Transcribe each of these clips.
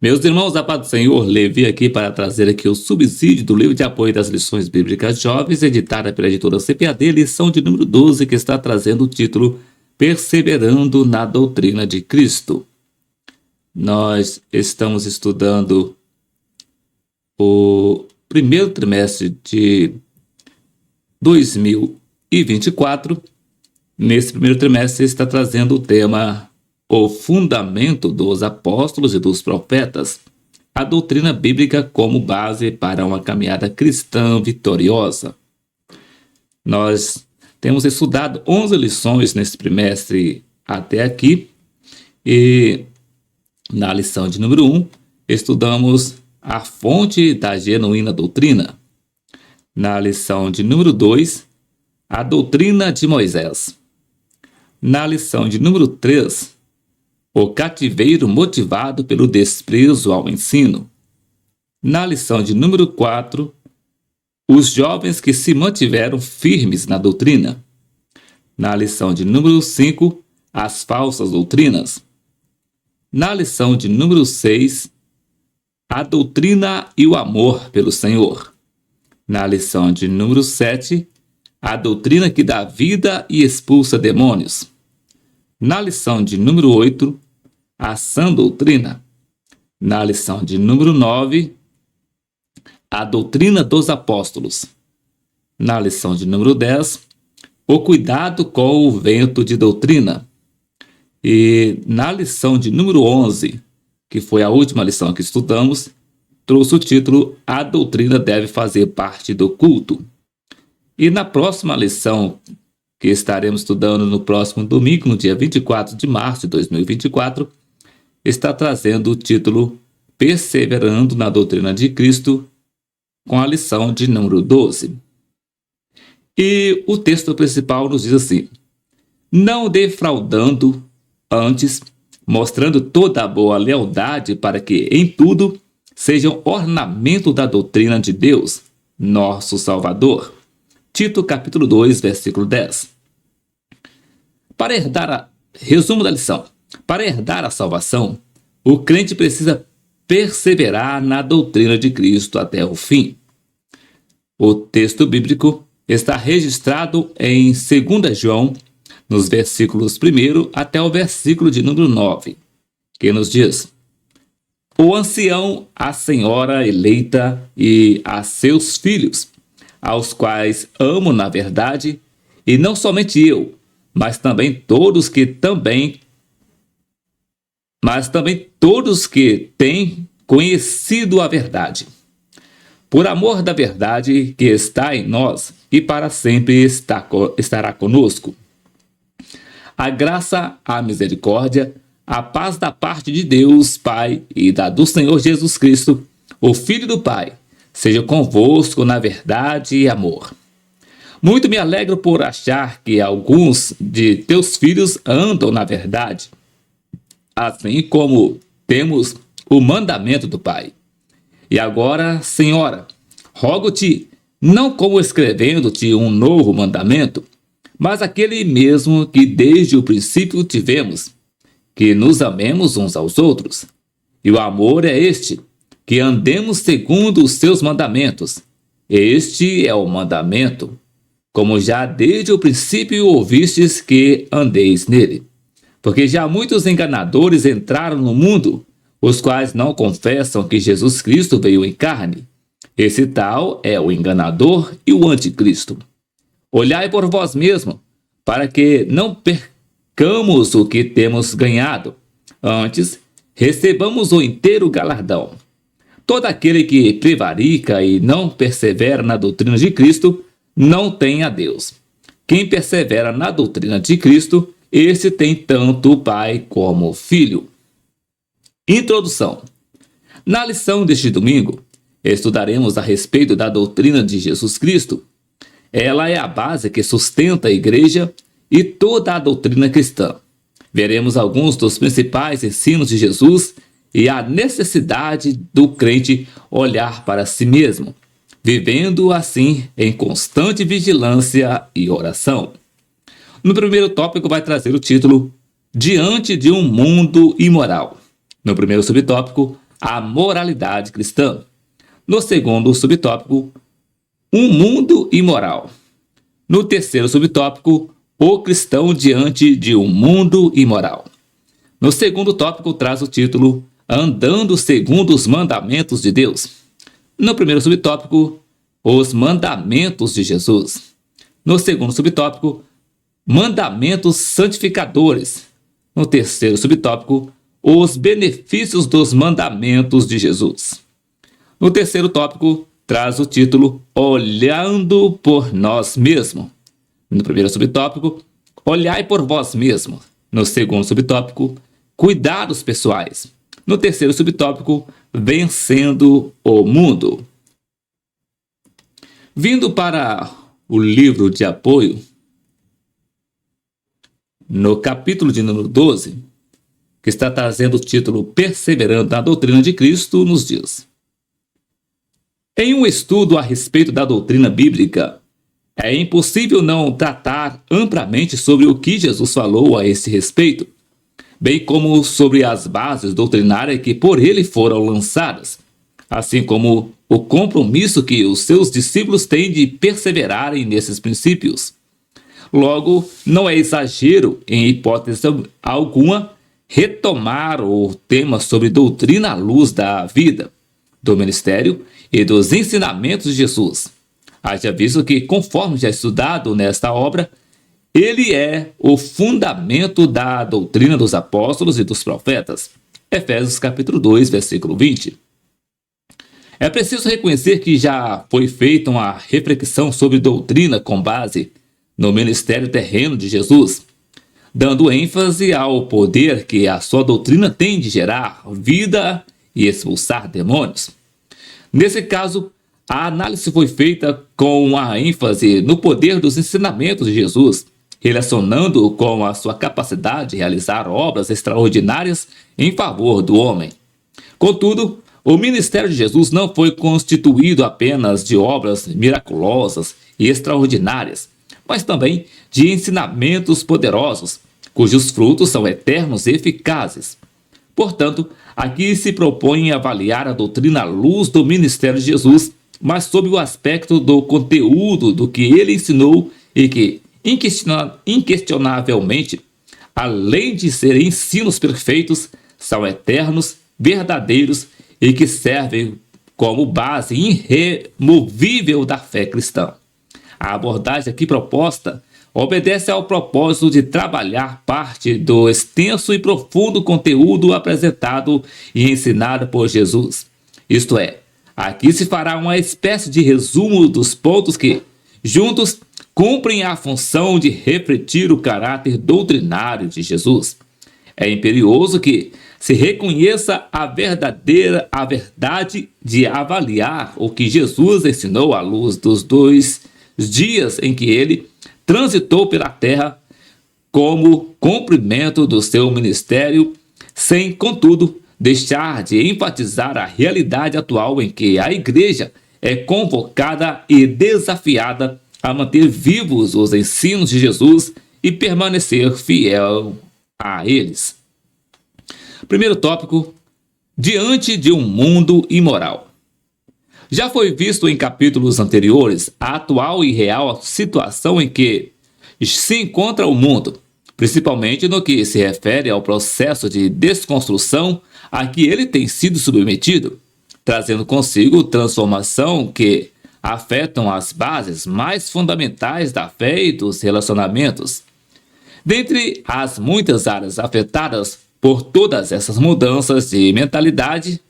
Meus irmãos, a paz do Senhor, Levi aqui para trazer aqui o subsídio do livro de apoio das lições bíblicas jovens, editada pela editora CPAD, lição de número 12, que está trazendo o título Perseverando na Doutrina de Cristo. Nós estamos estudando o primeiro trimestre de 2024. Nesse primeiro trimestre está trazendo o tema O Fundamento dos Apóstolos e dos Profetas, a doutrina bíblica como base para uma caminhada cristã vitoriosa. Nós temos estudado 11 lições nesse trimestre até aqui, e na lição de número 1, estudamos a fonte da genuína doutrina. Na lição de número 2, a doutrina de Moisés. Na lição de número 3, o cativeiro motivado pelo desprezo ao ensino. Na lição de número 4, os jovens que se mantiveram firmes na doutrina. Na lição de número 5, as falsas doutrinas. Na lição de número 6, a doutrina e o amor pelo Senhor. Na lição de número 7, a doutrina que dá vida e expulsa demônios. Na lição de número 8, a sã doutrina. Na lição de número 9, a doutrina dos apóstolos. Na lição de número 10, o cuidado com o vento de doutrina. E na lição de número 11, que foi a última lição que estudamos, trouxe o título A doutrina deve fazer parte do culto. E na próxima lição, que estaremos estudando no próximo domingo, no dia 24 de março de 2024, está trazendo o título Perseverando na Doutrina de Cristo, com a lição de número 12. E o texto principal nos diz assim: não defraudando, antes, mostrando toda a boa lealdade para que, em tudo, sejam ornamento da doutrina de Deus, nosso Salvador. Tito, capítulo 2, versículo 10. Resumo da lição. Para herdar a salvação, o crente precisa perseverar na doutrina de Cristo até o fim. O texto bíblico está registrado em 2 João, nos versículos 1 até o versículo de número 9, que nos diz: o ancião, a senhora eleita e a seus filhos, aos quais amo na verdade, e não somente eu, mas também todos que têm conhecido a verdade, por amor da verdade que está em nós e para sempre estará conosco. A graça, a misericórdia, a paz da parte de Deus, Pai, e da do Senhor Jesus Cristo, o Filho do Pai, seja convosco na verdade e amor. Muito me alegro por achar que alguns de teus filhos andam na verdade, assim como temos o mandamento do Pai. E agora, Senhora, rogo-te, não como escrevendo-te um novo mandamento, mas aquele mesmo que desde o princípio tivemos, que nos amemos uns aos outros. E o amor é este, que andemos segundo os seus mandamentos. Este é o mandamento, como já desde o princípio ouvistes que andeis nele. Porque já muitos enganadores entraram no mundo, os quais não confessam que Jesus Cristo veio em carne. Esse tal é o enganador e o anticristo. Olhai por vós mesmos, para que não percamos o que temos ganhado. Antes, recebamos o inteiro galardão. Todo aquele que prevarica e não persevera na doutrina de Cristo, não tem a Deus. Quem persevera na doutrina de Cristo, esse tem tanto o Pai como o Filho. Introdução. Na lição deste domingo, estudaremos a respeito da doutrina de Jesus Cristo. Ela é a base que sustenta a igreja e toda a doutrina cristã. Veremos alguns dos principais ensinos de Jesus e a necessidade do crente olhar para si mesmo, vivendo assim em constante vigilância e oração. No primeiro tópico vai trazer o título Diante de um Mundo Imoral. No primeiro subtópico, a moralidade cristã. No segundo subtópico, um mundo imoral. No terceiro subtópico, o cristão diante de um mundo imoral. No segundo tópico, traz o título Andando segundo os mandamentos de Deus. No primeiro subtópico, os mandamentos de Jesus. No segundo subtópico, mandamentos santificadores. No terceiro subtópico, os benefícios dos mandamentos de Jesus. No terceiro tópico, traz o título Olhando por nós mesmos. No primeiro subtópico, olhai por vós mesmos. No segundo subtópico, cuidados pessoais. No terceiro subtópico, vencendo o mundo. Vindo para o livro de apoio, no capítulo de número 12, que está trazendo o título Perseverando na Doutrina de Cristo, nos diz: em um estudo a respeito da doutrina bíblica, é impossível não tratar amplamente sobre o que Jesus falou a esse respeito, bem como sobre as bases doutrinárias que por ele foram lançadas, assim como o compromisso que os seus discípulos têm de perseverarem nesses princípios. Logo, não é exagero, em hipótese alguma, retomar o tema sobre doutrina à luz da vida, do ministério e dos ensinamentos de Jesus. Haja visto que, conforme já estudado nesta obra, ele é o fundamento da doutrina dos apóstolos e dos profetas. Efésios capítulo 2, versículo 20. É preciso reconhecer que já foi feita uma reflexão sobre doutrina com base no ministério terreno de Jesus, dando ênfase ao poder que a sua doutrina tem de gerar vida e expulsar demônios. Nesse caso, a análise foi feita com a ênfase no poder dos ensinamentos de Jesus, relacionando-o com a sua capacidade de realizar obras extraordinárias em favor do homem. Contudo, o ministério de Jesus não foi constituído apenas de obras miraculosas e extraordinárias, mas também de ensinamentos poderosos, cujos frutos são eternos e eficazes. Portanto, aqui se propõe avaliar a doutrina à luz do ministério de Jesus, mas sob o aspecto do conteúdo do que ele ensinou e que, inquestionavelmente, além de serem ensinos perfeitos, são eternos, verdadeiros e que servem como base irremovível da fé cristã. A abordagem aqui proposta obedece ao propósito de trabalhar parte do extenso e profundo conteúdo apresentado e ensinado por Jesus. Isto é, aqui se fará uma espécie de resumo dos pontos que, juntos, cumprem a função de refletir o caráter doutrinário de Jesus. É imperioso que se reconheça a verdade de avaliar o que Jesus ensinou à luz dos 2 dias em que ele transitou pela terra como cumprimento do seu ministério, sem, contudo, deixar de enfatizar a realidade atual em que a igreja é convocada e desafiada a manter vivos os ensinos de Jesus e permanecer fiel a eles. Primeiro tópico: diante de um mundo imoral. Já foi visto em capítulos anteriores a atual e real situação em que se encontra o mundo, principalmente no que se refere ao processo de desconstrução a que ele tem sido submetido, trazendo consigo transformação que afetam as bases mais fundamentais da fé e dos relacionamentos. Dentre as muitas áreas afetadas por todas essas mudanças de mentalidade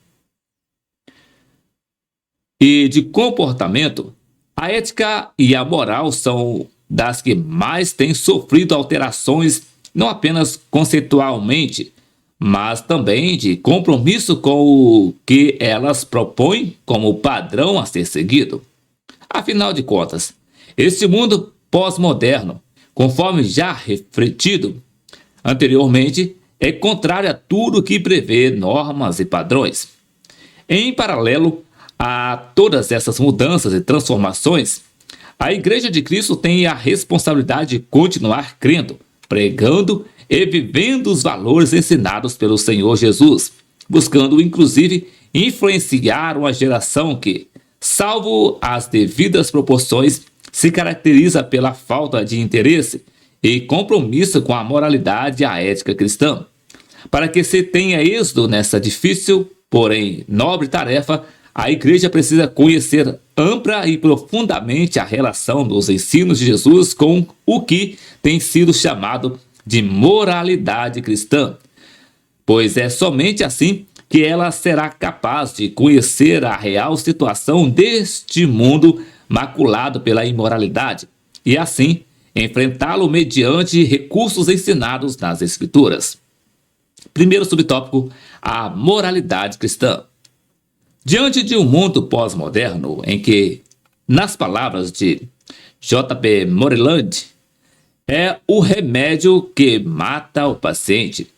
e de comportamento, a ética e a moral são das que mais têm sofrido alterações, não apenas conceitualmente, mas também de compromisso com o que elas propõem como padrão a ser seguido. Afinal de contas, este mundo pós-moderno, conforme já refletido anteriormente, é contrário a tudo que prevê normas e padrões. Em paralelo a todas essas mudanças e transformações, a Igreja de Cristo tem a responsabilidade de continuar crendo, pregando e vivendo os valores ensinados pelo Senhor Jesus, buscando inclusive influenciar uma geração que, salvo as devidas proporções, se caracteriza pela falta de interesse e compromisso com a moralidade e a ética cristã. Para que se tenha êxito nessa difícil, porém nobre tarefa, a igreja precisa conhecer ampla e profundamente a relação dos ensinos de Jesus com o que tem sido chamado de moralidade cristã, pois é somente assim que ela será capaz de conhecer a real situação deste mundo maculado pela imoralidade e, assim, enfrentá-lo mediante recursos ensinados nas Escrituras. Primeiro subtópico, a moralidade cristã. Diante de um mundo pós-moderno em que, nas palavras de J.B. Moreland, é o remédio que mata o paciente,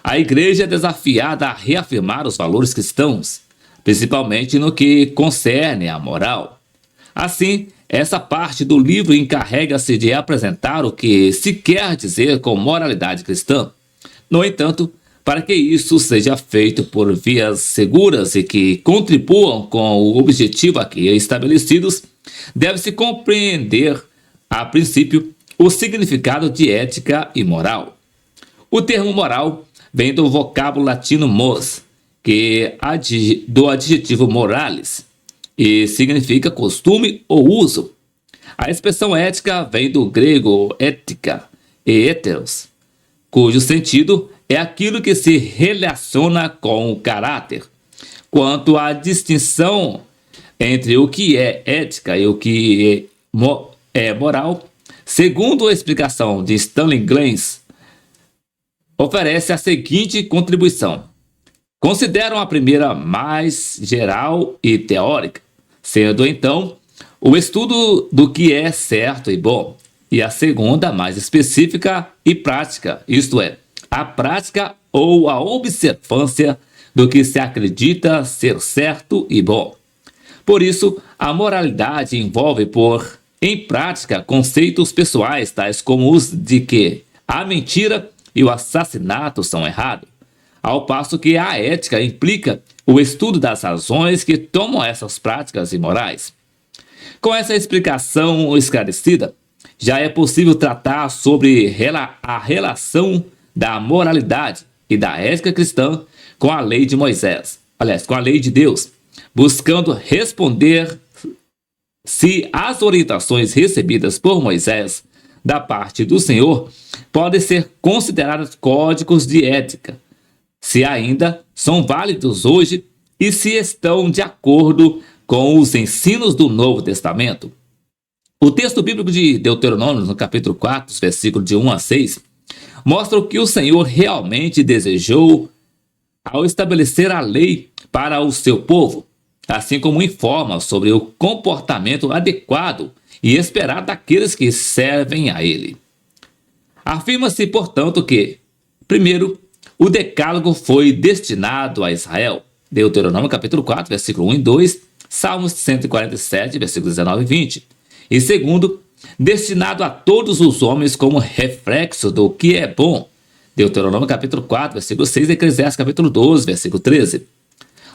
a igreja é desafiada a reafirmar os valores cristãos, principalmente no que concerne à moral. Assim, essa parte do livro encarrega-se de apresentar o que se quer dizer com moralidade cristã. No entanto, para que isso seja feito por vias seguras e que contribuam com o objetivo aqui estabelecidos, deve-se compreender, a princípio, o significado de ética e moral. O termo moral vem do vocábulo latino mos, que do adjetivo moralis, e significa costume ou uso. A expressão ética vem do grego ética e éteros, cujo sentido é aquilo que se relaciona com o caráter. Quanto à distinção entre o que é ética e o que é moral, segundo a explicação de Stanley Glenn, oferece a seguinte contribuição. Consideram a primeira mais geral e teórica, sendo então o estudo do que é certo e bom, e a segunda mais específica e prática, isto é, a prática ou a observância do que se acredita ser certo e bom. Por isso, a moralidade envolve pôr em prática conceitos pessoais, tais como os de que a mentira e o assassinato são errados, ao passo que a ética implica o estudo das razões que tomam essas práticas imorais. Com essa explicação esclarecida, já é possível tratar sobre a relação da moralidade e da ética cristã com a lei de Moisés, com a lei de Deus, buscando responder se as orientações recebidas por Moisés da parte do Senhor podem ser consideradas códigos de ética, se ainda são válidos hoje e se estão de acordo com os ensinos do Novo Testamento. O texto bíblico de Deuteronômio, no capítulo 4, versículo de 1 a 6, mostra o que o Senhor realmente desejou ao estabelecer a lei para o seu povo, assim como informa sobre o comportamento adequado e esperado daqueles que servem a ele. Afirma-se, portanto, que, primeiro, o decálogo foi destinado a Israel, Deuteronômio capítulo 4, versículo 1 e 2, Salmos 147, versículos 19 e 20. E segundo, destinado a todos os homens como reflexo do que é bom, Deuteronômio capítulo 4, versículo 6 e Eclesiastes capítulo 12, versículo 13.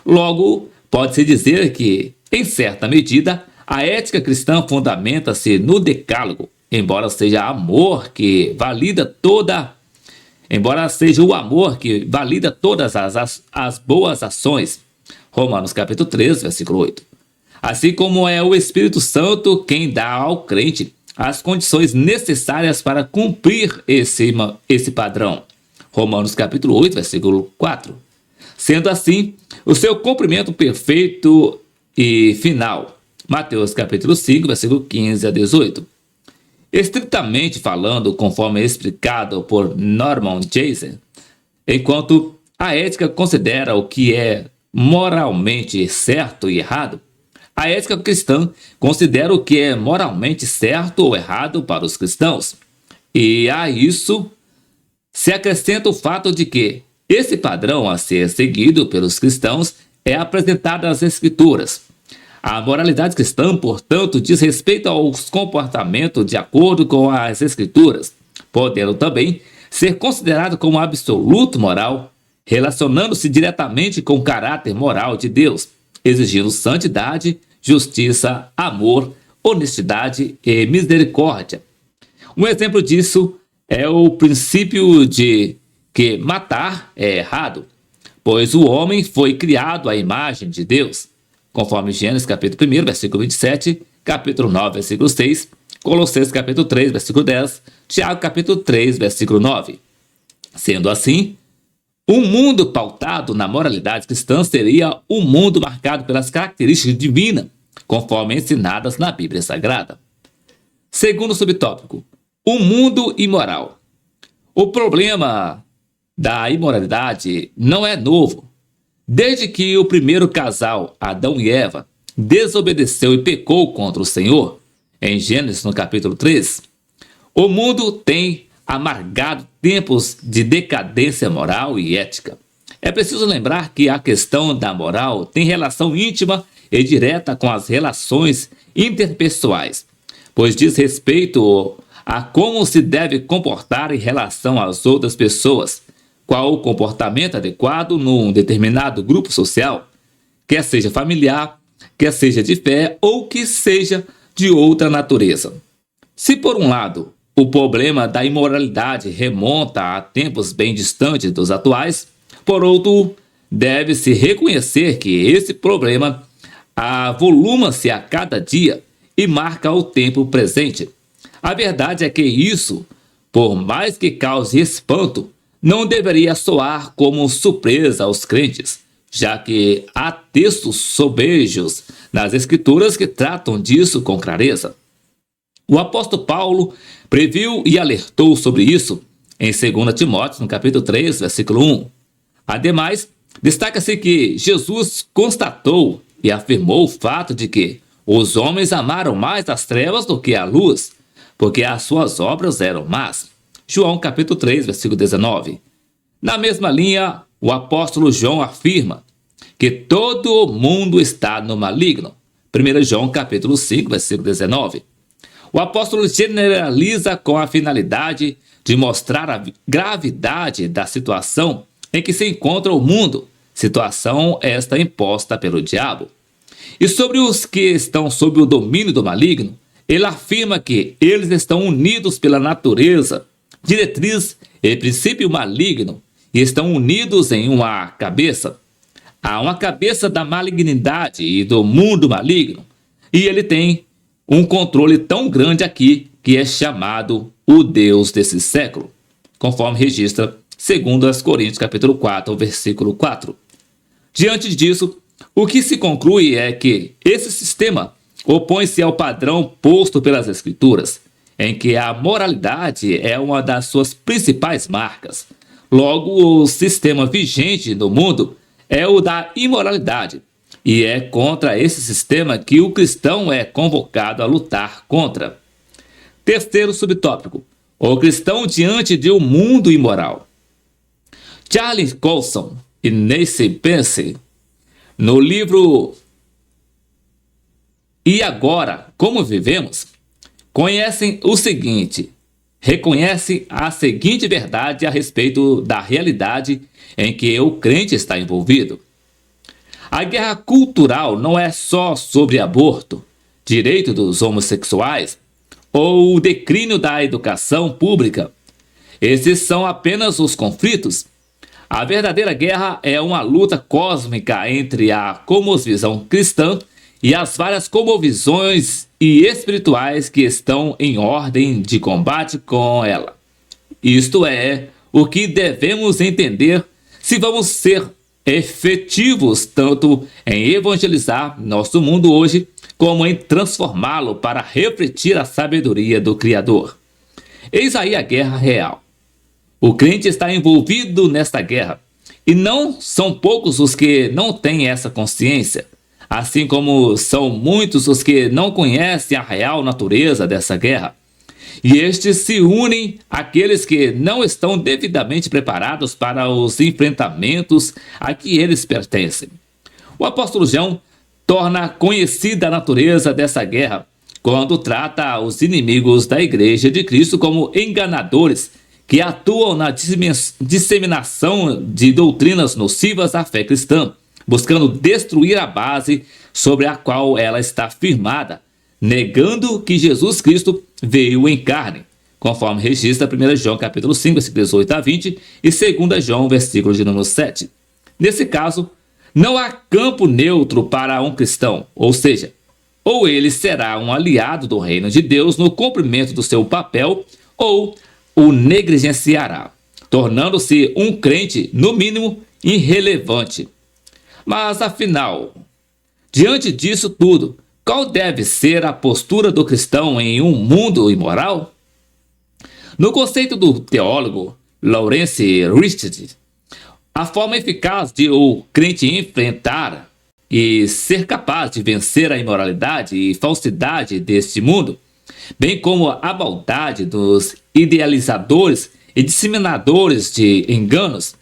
Logo, pode-se dizer que, em certa medida, a ética cristã fundamenta-se no decálogo, embora seja o amor que valida todas as boas ações, Romanos capítulo 13, versículo 8. Assim como é o Espírito Santo quem dá ao crente as condições necessárias para cumprir esse padrão, Romanos capítulo 8, versículo 4. Sendo assim, o seu cumprimento perfeito e final, Mateus capítulo 5, versículo 15 a 18. Estritamente falando, conforme explicado por Norman Jason, enquanto a ética considera o que é moralmente certo e errado, a ética cristã considera o que é moralmente certo ou errado para os cristãos. E a isso se acrescenta o fato de que esse padrão a ser seguido pelos cristãos é apresentado nas Escrituras. A moralidade cristã, portanto, diz respeito aos comportamentos de acordo com as Escrituras, podendo também ser considerado como absoluto moral, relacionando-se diretamente com o caráter moral de Deus, exigindo santidade, justiça, amor, honestidade e misericórdia. Um exemplo disso é o princípio de que matar é errado, pois o homem foi criado à imagem de Deus, conforme Gênesis capítulo 1, versículo 27, capítulo 9, versículo 6, Colossenses capítulo 3, versículo 10, Tiago capítulo 3, versículo 9. Sendo assim, um mundo pautado na moralidade cristã seria um mundo marcado pelas características divinas, conforme ensinadas na Bíblia Sagrada. Segundo subtópico, o mundo imoral. O problema da imoralidade não é novo. Desde que o primeiro casal, Adão e Eva, desobedeceu e pecou contra o Senhor, em Gênesis no capítulo 3, o mundo tem amargado tempos de decadência moral e ética. É preciso lembrar que a questão da moral tem relação íntima e direta com as relações interpessoais, pois diz respeito a como se deve comportar em relação às outras pessoas, qual o comportamento adequado num determinado grupo social, quer seja familiar, quer seja de fé ou que seja de outra natureza. Se por um lado o problema da imoralidade remonta a tempos bem distantes dos atuais, por outro, deve-se reconhecer que esse problema avoluma-se a cada dia e marca o tempo presente. A verdade é que isso, por mais que cause espanto, não deveria soar como surpresa aos crentes, já que há textos sobejos nas Escrituras que tratam disso com clareza. O apóstolo Paulo previu e alertou sobre isso em 2 Timóteo, no capítulo 3, versículo 1. Ademais, destaca-se que Jesus constatou e afirmou o fato de que os homens amaram mais as trevas do que a luz, porque as suas obras eram más. João capítulo 3, versículo 19. Na mesma linha, o apóstolo João afirma que todo o mundo está no maligno. 1 João capítulo 5, versículo 19. O apóstolo generaliza com a finalidade de mostrar a gravidade da situação em que se encontra o mundo, situação esta imposta pelo diabo. E sobre os que estão sob o domínio do maligno, ele afirma que eles estão unidos pela natureza, diretriz e princípio maligno, e estão unidos em uma cabeça. Há uma cabeça da malignidade e do mundo maligno, e ele tem um controle tão grande aqui que é chamado o Deus desse século, conforme registra 2 Coríntios capítulo 4, versículo 4. Diante disso, o que se conclui é que esse sistema opõe-se ao padrão posto pelas Escrituras, em que a moralidade é uma das suas principais marcas. Logo, o sistema vigente no mundo é o da imoralidade, e é contra esse sistema que o cristão é convocado a lutar contra. Terceiro subtópico: o cristão diante de um mundo imoral. Charles Colson e Nancy Pearce, no livro E Agora, Como Vivemos?, reconhecem a seguinte verdade a respeito da realidade em que o crente está envolvido. A guerra cultural não é só sobre aborto, direito dos homossexuais ou o declínio da educação pública. Esses são apenas os conflitos. A verdadeira guerra é uma luta cósmica entre a cosmovisão cristã e as várias cosmovisões e espirituais que estão em ordem de combate com ela. Isto é o que devemos entender se vamos ser efetivos tanto em evangelizar nosso mundo hoje, como em transformá-lo para refletir a sabedoria do Criador. Eis aí a guerra real. O crente está envolvido nesta guerra, e não são poucos os que não têm essa consciência, assim como são muitos os que não conhecem a real natureza dessa guerra. E estes se unem àqueles que não estão devidamente preparados para os enfrentamentos a que eles pertencem. O apóstolo João torna conhecida a natureza dessa guerra quando trata os inimigos da Igreja de Cristo como enganadores que atuam na disseminação de doutrinas nocivas à fé cristã, buscando destruir a base sobre a qual ela está firmada, negando que Jesus Cristo veio em carne, conforme registra 1 João capítulo 5, versículos 18 a 20 e 2 João, versículo de número 7. Nesse caso, não há campo neutro para um cristão, ou seja, ou ele será um aliado do reino de Deus no cumprimento do seu papel, ou o negligenciará, tornando-se um crente, no mínimo, irrelevante. Mas, afinal, diante disso tudo, qual deve ser a postura do cristão em um mundo imoral? No conceito do teólogo Lawrence Richard, a forma eficaz de o crente enfrentar e ser capaz de vencer a imoralidade e falsidade deste mundo, bem como a maldade dos idealizadores e disseminadores de enganos,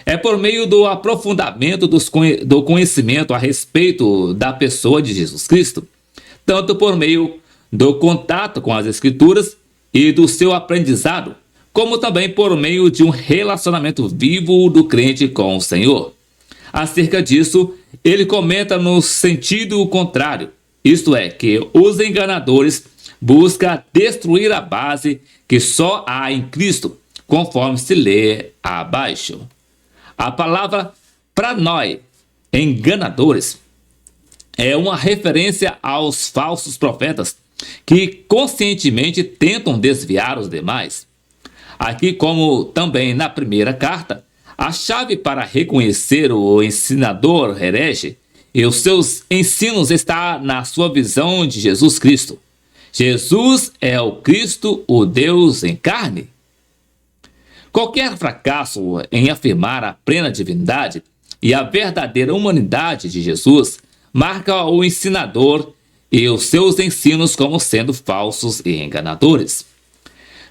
é por meio do aprofundamento do conhecimento a respeito da pessoa de Jesus Cristo, tanto por meio do contato com as Escrituras e do seu aprendizado, como também por meio de um relacionamento vivo do crente com o Senhor. Acerca disso, ele comenta no sentido contrário, isto é, que os enganadores buscam destruir a base que só há em Cristo, conforme se lê abaixo. A palavra pranoi, enganadores, é uma referência aos falsos profetas que conscientemente tentam desviar os demais. Aqui, como também na primeira carta, a chave para reconhecer o ensinador herege e os seus ensinos está na sua visão de Jesus Cristo. Jesus é o Cristo, o Deus em carne. Qualquer fracasso em afirmar a plena divindade e a verdadeira humanidade de Jesus marca o ensinador e os seus ensinos como sendo falsos e enganadores.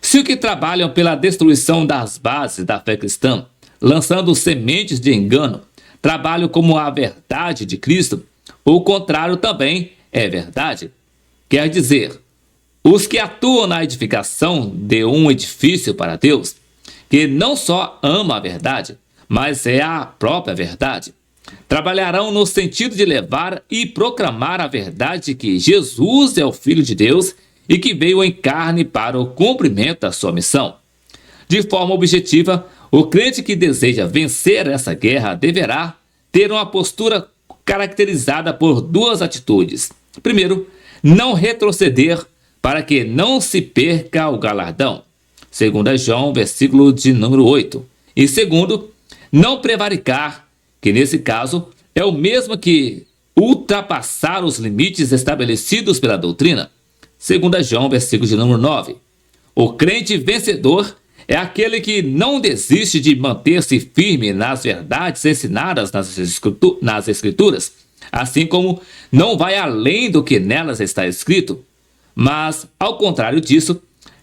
Se os que trabalham pela destruição das bases da fé cristã, lançando sementes de engano, trabalham como a verdade de Cristo, o contrário também é verdade. Quer dizer, os que atuam na edificação de um edifício para Deus, que não só ama a verdade, mas é a própria verdade, trabalharão no sentido de levar e proclamar a verdade que Jesus é o Filho de Deus e que veio em carne para o cumprimento da sua missão. De forma objetiva, o crente que deseja vencer essa guerra deverá ter uma postura caracterizada por duas atitudes. Primeiro, não retroceder para que não se perca o galardão. 2 João, versículo de número 8. E segundo, não prevaricar, que nesse caso é o mesmo que ultrapassar os limites estabelecidos pela doutrina. 2 João, versículo de número 9. O crente vencedor é aquele que não desiste de manter-se firme nas verdades ensinadas nas Escrituras, assim como não vai além do que nelas está escrito, mas, ao contrário disso,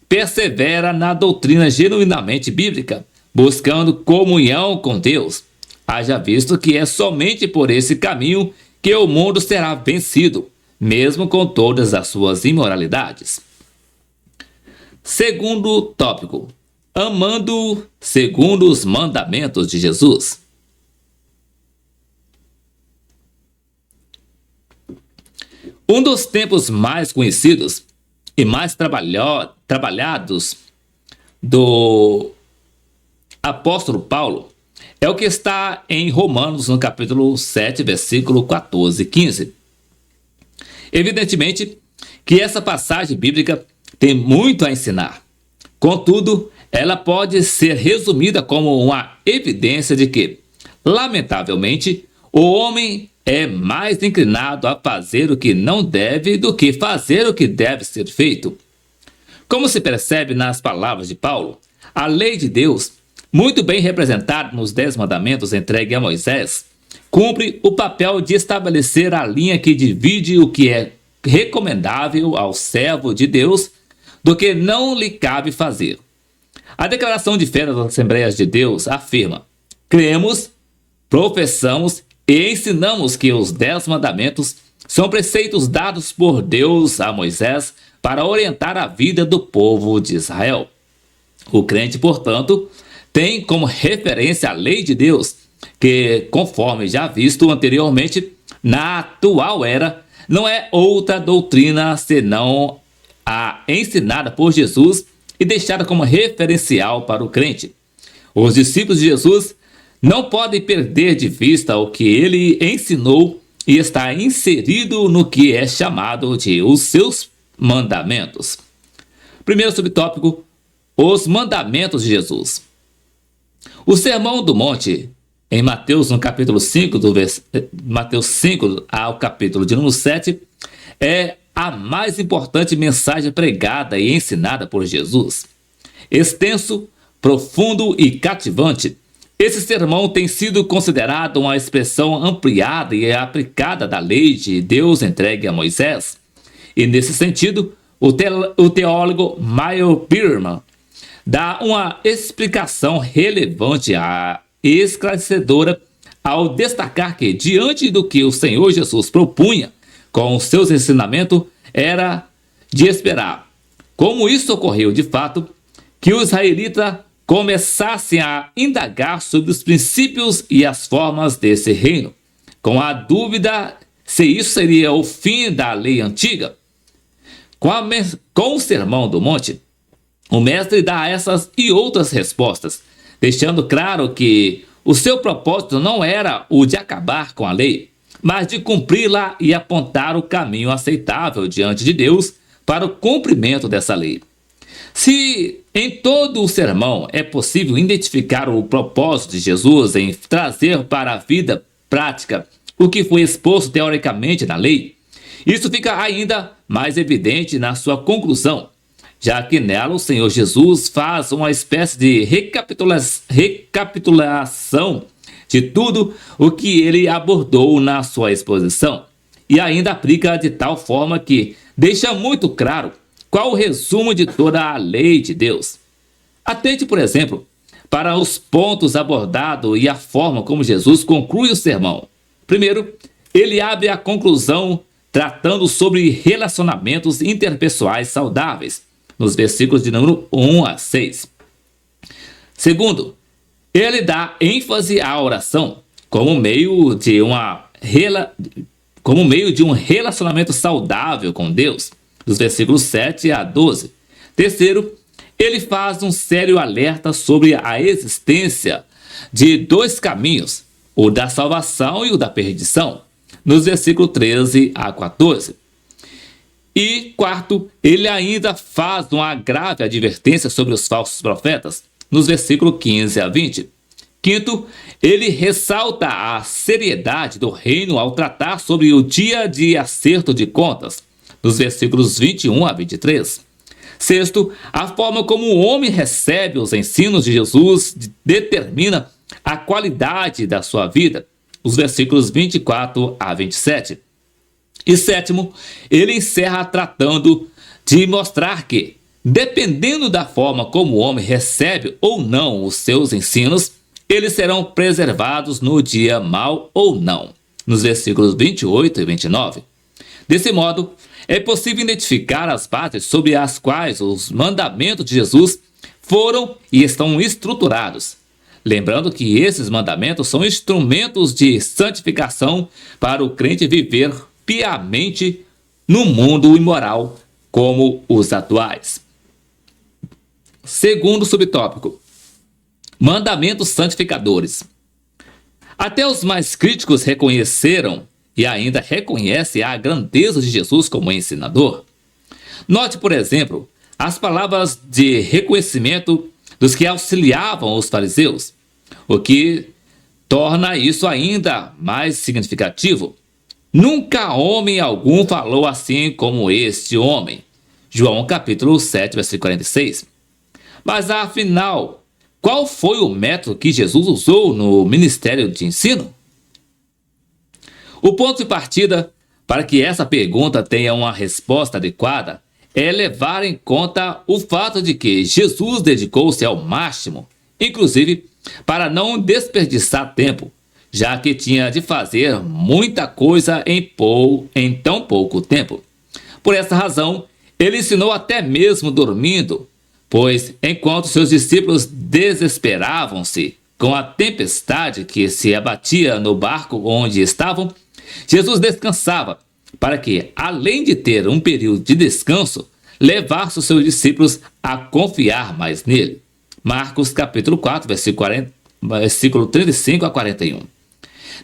persevera na doutrina genuinamente bíblica, buscando comunhão com Deus. Haja visto que é somente por esse caminho que o mundo será vencido, mesmo com todas as suas imoralidades. Segundo tópico: amando segundo os mandamentos de Jesus. Um dos tempos mais conhecidos e mais trabalhados do apóstolo Paulo é o que está em Romanos, no capítulo 7, versículo 14 e 15. Evidentemente que essa passagem bíblica tem muito a ensinar. Contudo, ela pode ser resumida como uma evidência de que, lamentavelmente, o homem é mais inclinado a fazer o que não deve do que fazer o que deve ser feito. Como se percebe nas palavras de Paulo, a lei de Deus, muito bem representada nos 10 mandamentos entregue a Moisés, cumpre o papel de estabelecer a linha que divide o que é recomendável ao servo de Deus do que não lhe cabe fazer. A declaração de fé das Assembleias de Deus afirma: cremos, professamos e ensinamos que os 10 mandamentos são preceitos dados por Deus a Moisés para orientar a vida do povo de Israel. O crente, portanto, tem como referência a lei de Deus, que, conforme já visto anteriormente, na atual era, não é outra doutrina senão a ensinada por Jesus e deixada como referencial para o crente. Os discípulos de Jesus não podem perder de vista o que ele ensinou e está inserido no que é chamado de os seus mandamentos. Primeiro subtópico: os mandamentos de Jesus. O Sermão do Monte, em Mateus, no capítulo 5, Mateus 5 ao capítulo de número 7, é a mais importante mensagem pregada e ensinada por Jesus. Extenso, profundo e cativante, esse sermão tem sido considerado uma expressão ampliada e aplicada da lei de Deus entregue a Moisés. E nesse sentido, o teólogo Meyer Birman dá uma explicação relevante e esclarecedora ao destacar que, diante do que o Senhor Jesus propunha com os seus ensinamentos, era de esperar, como isso ocorreu de fato, que os israelitas começassem a indagar sobre os princípios e as formas desse reino, com a dúvida se isso seria o fim da lei antiga. Com o Sermão do Monte, o mestre dá essas e outras respostas, deixando claro que o seu propósito não era o de acabar com a lei, mas de cumpri-la e apontar o caminho aceitável diante de Deus para o cumprimento dessa lei. Se em todo o sermão é possível identificar o propósito de Jesus em trazer para a vida prática o que foi exposto teoricamente na lei, isso fica ainda mais evidente na sua conclusão, já que nela o Senhor Jesus faz uma espécie de recapitulação de tudo o que ele abordou na sua exposição, e ainda aplica de tal forma que deixa muito claro qual o resumo de toda a lei de Deus. Atente, por exemplo, para os pontos abordados e a forma como Jesus conclui o sermão. Primeiro, ele abre a conclusão tratando sobre relacionamentos interpessoais saudáveis, nos versículos de número 1 a 6. Segundo, ele dá ênfase à oração como meio de um relacionamento saudável com Deus, dos versículos 7 a 12. Terceiro, ele faz um sério alerta sobre a existência de dois caminhos, o da salvação e o da perdição, nos versículos 13 a 14. E quarto, ele ainda faz uma grave advertência sobre os falsos profetas, nos versículos 15 a 20. Quinto, ele ressalta a seriedade do reino ao tratar sobre o dia de acerto de contas, nos versículos 21 a 23. Sexto, a forma como o homem recebe os ensinos de Jesus determina a qualidade da sua vida, os versículos 24 a 27. E sétimo, ele encerra tratando de mostrar que, dependendo da forma como o homem recebe ou não os seus ensinos, eles serão preservados no dia mau ou não, nos versículos 28 e 29. Desse modo, é possível identificar as bases sobre as quais os mandamentos de Jesus foram e estão estruturados. Lembrando que esses mandamentos são instrumentos de santificação para o crente viver piamente no mundo imoral como os atuais. Segundo subtópico: mandamentos santificadores. Até os mais críticos reconheceram e ainda reconhecem a grandeza de Jesus como ensinador. Note, por exemplo, as palavras de reconhecimento dos que auxiliavam os fariseus, o que torna isso ainda mais significativo. Nunca homem algum falou assim como este homem. João capítulo 7, versículo 46. Mas afinal, qual foi o método que Jesus usou no ministério de ensino? O ponto de partida para que essa pergunta tenha uma resposta adequada é levar em conta o fato de que Jesus dedicou-se ao máximo, inclusive para não desperdiçar tempo, já que tinha de fazer muita coisa em tão pouco tempo. Por essa razão, ele ensinou até mesmo dormindo, Pois, enquanto seus discípulos desesperavam-se com a tempestade que se abatia no barco onde estavam, Jesus descansava, para que, além de ter um período de descanso, levasse os seus discípulos a confiar mais nele. Marcos capítulo 4, versículo 35 a 41.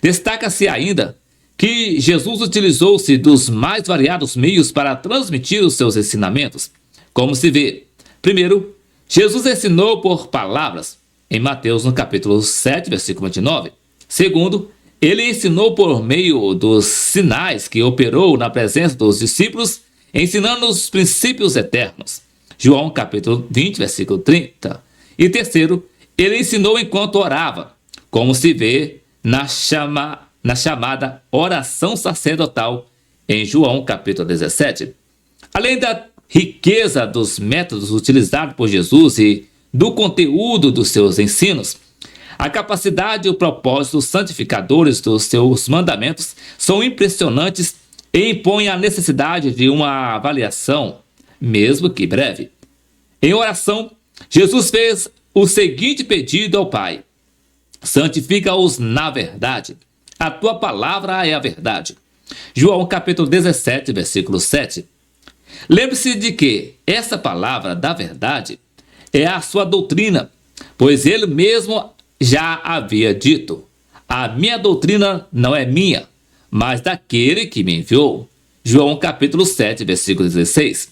Destaca-se ainda que Jesus utilizou-se dos mais variados meios para transmitir os seus ensinamentos. Como se vê, primeiro, Jesus ensinou por palavras, em Mateus no capítulo 7, versículo 29. Segundo, ele ensinou por meio dos sinais que operou na presença dos discípulos, ensinando os princípios eternos. João capítulo 20, versículo 30. E terceiro, ele ensinou enquanto orava, como se vê na chamada oração sacerdotal em João capítulo 17. Além da riqueza dos métodos utilizados por Jesus e do conteúdo dos seus ensinos, a capacidade e o propósito santificadores dos seus mandamentos são impressionantes e impõem a necessidade de uma avaliação, mesmo que breve. Em oração, Jesus fez o seguinte pedido ao Pai: santifica-os na verdade. A tua palavra é a verdade. João capítulo 17, versículo 7. Lembre-se de que essa palavra da verdade é a sua doutrina, pois ele mesmo já havia dito: a minha doutrina não é minha, mas daquele que me enviou. João capítulo 7, versículo 16.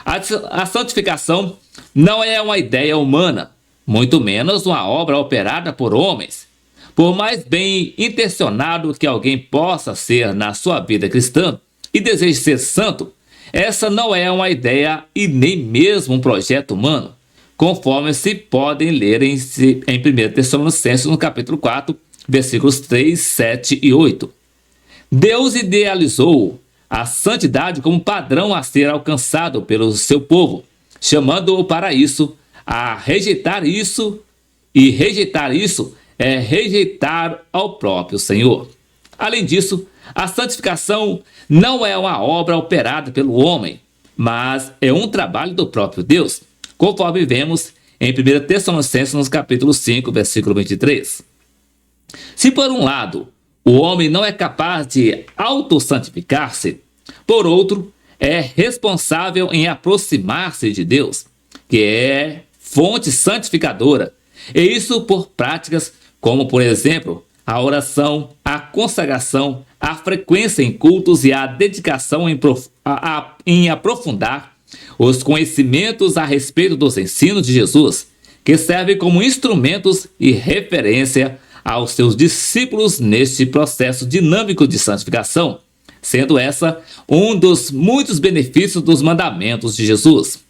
A santificação não é uma ideia humana, muito menos uma obra operada por homens. Por mais bem intencionado que alguém possa ser na sua vida cristã e deseje ser santo, essa não é uma ideia e nem mesmo um projeto humano, conforme se podem ler em 1 Tessalonicenses no capítulo 4, versículos 3, 7 e 8. Deus idealizou a santidade como padrão a ser alcançado pelo seu povo, chamando-o para isso, a rejeitar isso, e rejeitar isso é rejeitar ao próprio Senhor. Além disso, a santificação não é uma obra operada pelo homem, mas é um trabalho do próprio Deus, conforme vemos em 1 Tessalonicenses, no capítulo 5, versículo 23. Se por um lado, o homem não é capaz de autossantificar-se, por outro, é responsável em aproximar-se de Deus, que é fonte santificadora, e isso por práticas como, por exemplo, a oração, a consagração, a frequência em cultos e a dedicação em aprofundar os conhecimentos a respeito dos ensinos de Jesus, que servem como instrumentos e referência aos seus discípulos neste processo dinâmico de santificação, sendo essa um dos muitos benefícios dos mandamentos de Jesus.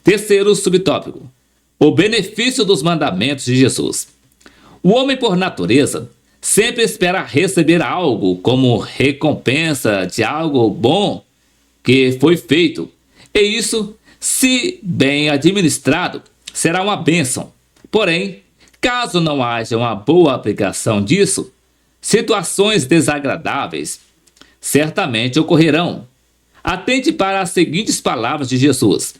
Terceiro subtópico: o benefício dos mandamentos de Jesus. O homem, por natureza, sempre espera receber algo como recompensa de algo bom que foi feito. E isso, se bem administrado, será uma bênção. Porém, caso não haja uma boa aplicação disso, situações desagradáveis certamente ocorrerão. Atente para as seguintes palavras de Jesus: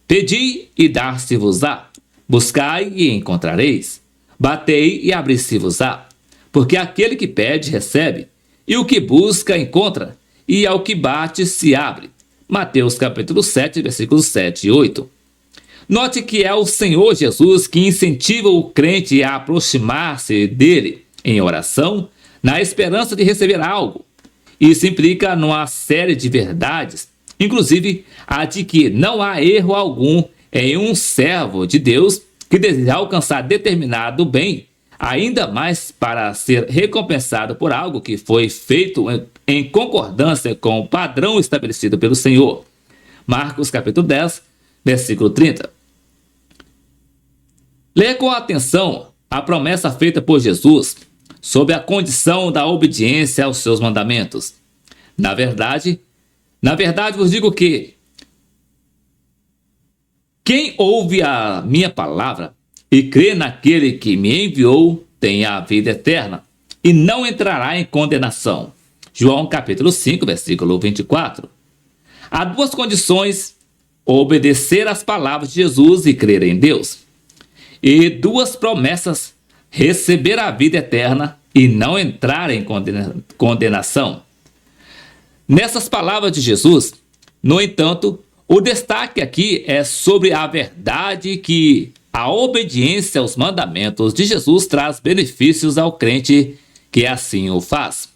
pedi e dar-se-vos-á, buscai e encontrareis, batei e abrir-se-vos-á. Porque aquele que pede, recebe, e o que busca, encontra, e ao que bate, se abre. Mateus capítulo 7, versículos 7 e 8. Note que é o Senhor Jesus que incentiva o crente a aproximar-se dele em oração, na esperança de receber algo. Isso implica numa série de verdades, inclusive a de que não há erro algum em um servo de Deus que deseja alcançar determinado bem, ainda mais para ser recompensado por algo que foi feito em concordância com o padrão estabelecido pelo Senhor. Marcos capítulo 10, versículo 30. Leia com atenção a promessa feita por Jesus sob a condição da obediência aos seus mandamentos. Na verdade vos digo que quem ouve a minha palavra e crê naquele que me enviou tem a vida eterna e não entrará em condenação. João capítulo 5, versículo 24. Há duas condições obedecer às palavras de Jesus e crer em Deus. E duas promessas: receber a vida eterna e não entrar em condenação. Nessas palavras de Jesus, no entanto, o destaque aqui é sobre a verdade que a obediência aos mandamentos de Jesus traz benefícios ao crente que assim o faz.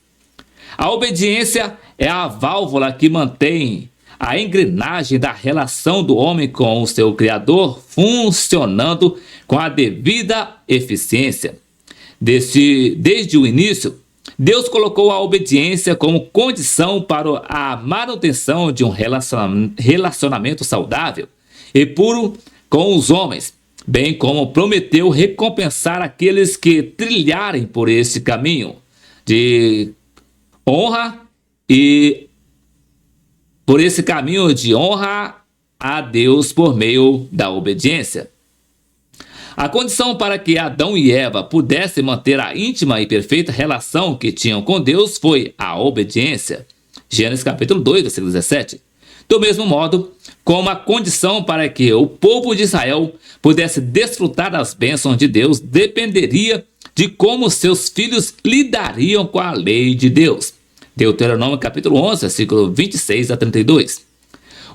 A obediência é a válvula que mantém a engrenagem da relação do homem com o seu Criador funcionando com a devida eficiência. Desde o início, Deus colocou a obediência como condição para a manutenção de um relacionamento saudável e puro com os homens, bem como prometeu recompensar aqueles que trilharem por esse caminho de honra a Deus por meio da obediência. A condição para que Adão e Eva pudessem manter a íntima e perfeita relação que tinham com Deus foi a obediência. Gênesis capítulo 2, versículo 17. Do mesmo modo, como a condição para que o povo de Israel pudesse desfrutar das bênçãos de Deus dependeria de como seus filhos lidariam com a lei de Deus. Deuteronômio capítulo 11, versículo 26 a 32.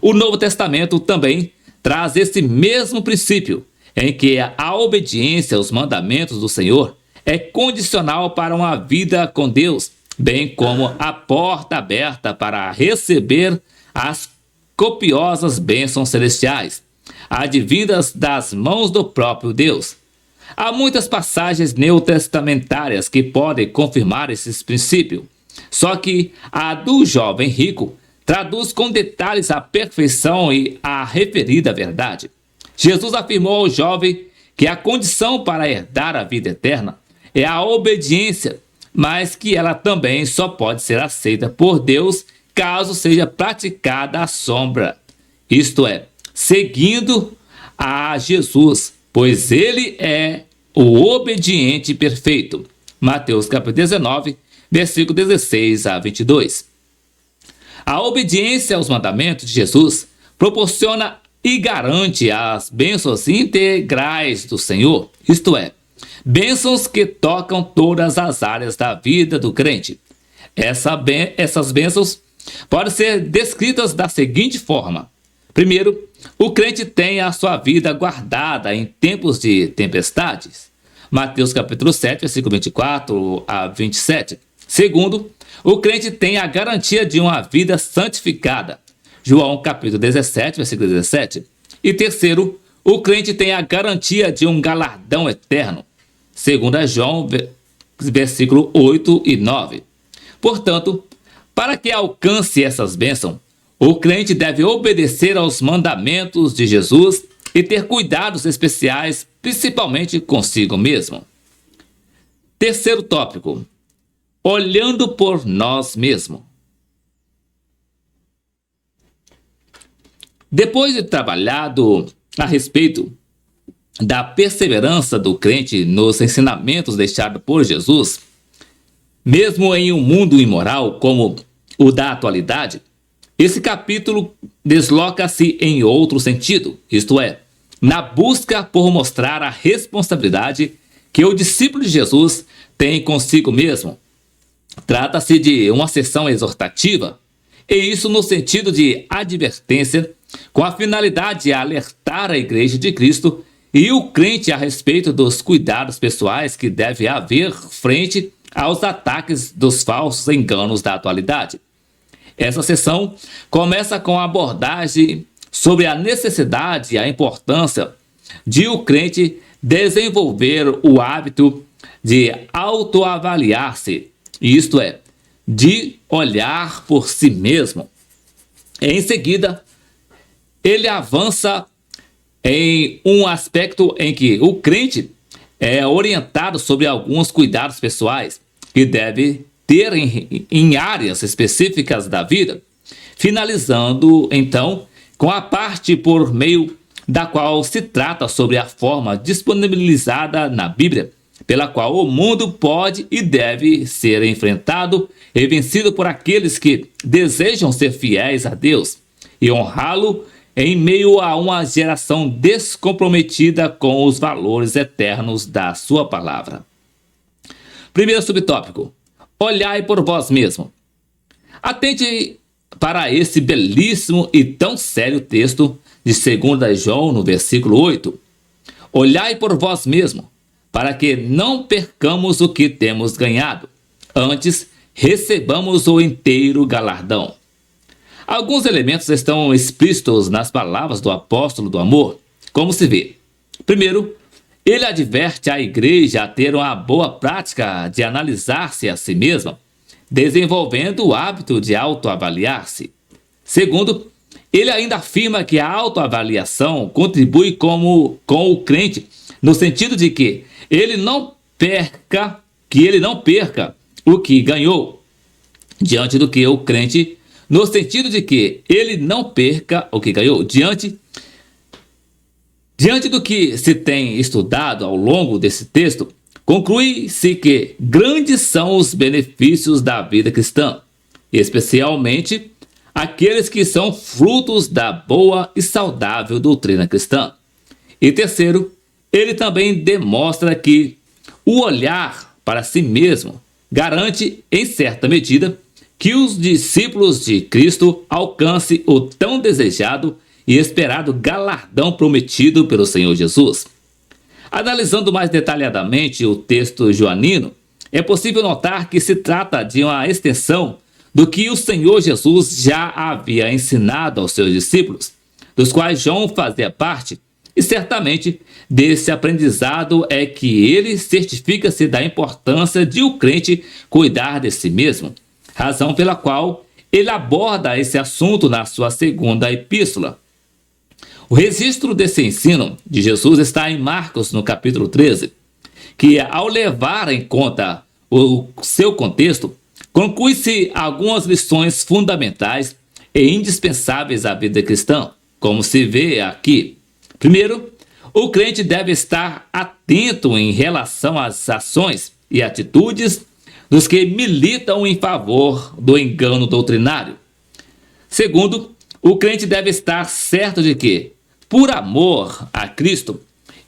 O Novo Testamento também traz esse mesmo princípio, em que a obediência aos mandamentos do Senhor é condicional para uma vida com Deus, bem como a porta aberta para receber as copiosas bênçãos celestiais, advindas das mãos do próprio Deus. Há muitas passagens neotestamentárias que podem confirmar esse princípio, só que a do jovem rico traduz com detalhes a perfeição e a referida verdade. Jesus afirmou ao jovem que a condição para herdar a vida eterna é a obediência, mas que ela também só pode ser aceita por Deus caso seja praticada à sombra, isto é, seguindo a Jesus, pois ele é o obediente perfeito. Mateus capítulo 19, versículo 16 a 22. A obediência aos mandamentos de Jesus proporciona e garante as bênçãos integrais do Senhor, isto é, bênçãos que tocam todas as áreas da vida do crente. Essas bênçãos podem ser descritas da seguinte forma: primeiro, o crente tem a sua vida guardada em tempos de tempestades. Mateus capítulo 7, versículo 24 a 27. Segundo, o crente tem a garantia de uma vida santificada. João capítulo 17, versículo 17. E terceiro, o crente tem a garantia de um galardão eterno. 2 João, versículo 8 e 9. Portanto, para que alcance essas bênçãos, o crente deve obedecer aos mandamentos de Jesus e ter cuidados especiais, principalmente consigo mesmo. Terceiro tópico: olhando por nós mesmos. Depois de trabalhado a respeito da perseverança do crente nos ensinamentos deixados por Jesus, mesmo em um mundo imoral como o da atualidade, esse capítulo desloca-se em outro sentido, isto é, na busca por mostrar a responsabilidade que o discípulo de Jesus tem consigo mesmo. Trata-se de uma sessão exortativa, e isso no sentido de advertência, com a finalidade de alertar a Igreja de Cristo e o crente a respeito dos cuidados pessoais que deve haver frente aos ataques dos falsos enganos da atualidade. Essa sessão começa com a abordagem sobre a necessidade e a importância de o crente desenvolver o hábito de autoavaliar-se, isto é, de olhar por si mesmo. Em seguida, ele avança em um aspecto em que o crente é orientado sobre alguns cuidados pessoais que deve ter em áreas específicas da vida, finalizando então com a parte por meio da qual se trata sobre a forma disponibilizada na Bíblia, pela qual o mundo pode e deve ser enfrentado e vencido por aqueles que desejam ser fiéis a Deus e honrá-lo em meio a uma geração descomprometida com os valores eternos da sua palavra. Primeiro subtópico: olhai por vós mesmo. Atente para esse belíssimo e tão sério texto de 2 João, no versículo 8. Olhai por vós mesmo, para que não percamos o que temos ganhado, antes recebamos o inteiro galardão. Alguns elementos estão explícitos nas palavras do apóstolo do amor, como se vê. Primeiro, ele adverte a igreja a ter uma boa prática de analisar-se a si mesma, desenvolvendo o hábito de autoavaliar-se. Segundo, ele ainda afirma que a autoavaliação contribui com o crente, no sentido de que ele não perca o que ganhou, diante do que o crente, no sentido de que ele não perca o que ganhou, diante do que se tem estudado ao longo desse texto, conclui-se que grandes são os benefícios da vida cristã, especialmente aqueles que são frutos da boa e saudável doutrina cristã. E terceiro, ele também demonstra que o olhar para si mesmo garante, em certa medida, que os discípulos de Cristo alcancem o tão desejado e esperado galardão prometido pelo Senhor Jesus. Analisando mais detalhadamente o texto joanino, é possível notar que se trata de uma extensão do que o Senhor Jesus já havia ensinado aos seus discípulos, dos quais João fazia parte, e certamente desse aprendizado é que ele certifica-se da importância de o crente cuidar de si mesmo, razão pela qual ele aborda esse assunto na sua segunda epístola. O registro desse ensino de Jesus está em Marcos, no capítulo 13, que, ao levar em conta o seu contexto, conclui-se algumas lições fundamentais e indispensáveis à vida cristã, como se vê aqui. Primeiro, o crente deve estar atento em relação às ações e atitudes dos que militam em favor do engano doutrinário. Segundo, o crente deve estar certo de que, por amor a Cristo,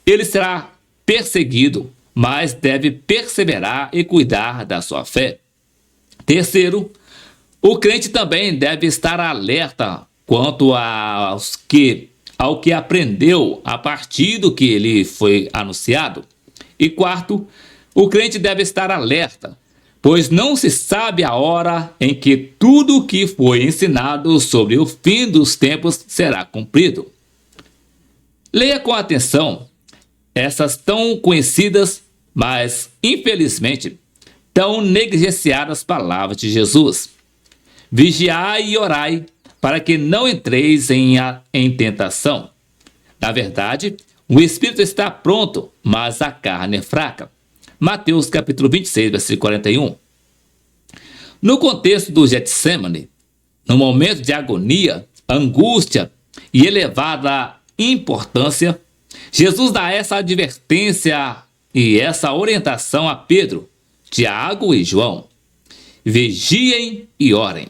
ele será perseguido, mas deve perseverar e cuidar da sua fé. Terceiro, o crente também deve estar alerta quanto ao que aprendeu a partir do que lhe foi anunciado. E quarto, o crente deve estar alerta, pois não se sabe a hora em que tudo o que foi ensinado sobre o fim dos tempos será cumprido. Leia com atenção essas tão conhecidas, mas infelizmente tão negligenciadas palavras de Jesus. Vigiai e orai, para que não entreis em tentação. Na verdade, o espírito está pronto, mas a carne é fraca. Mateus capítulo 26, versículo 41. No contexto do Getsêmani, no momento de agonia, angústia e elevada importância, Jesus dá essa advertência e essa orientação a Pedro, Tiago e João: vigiem e orem.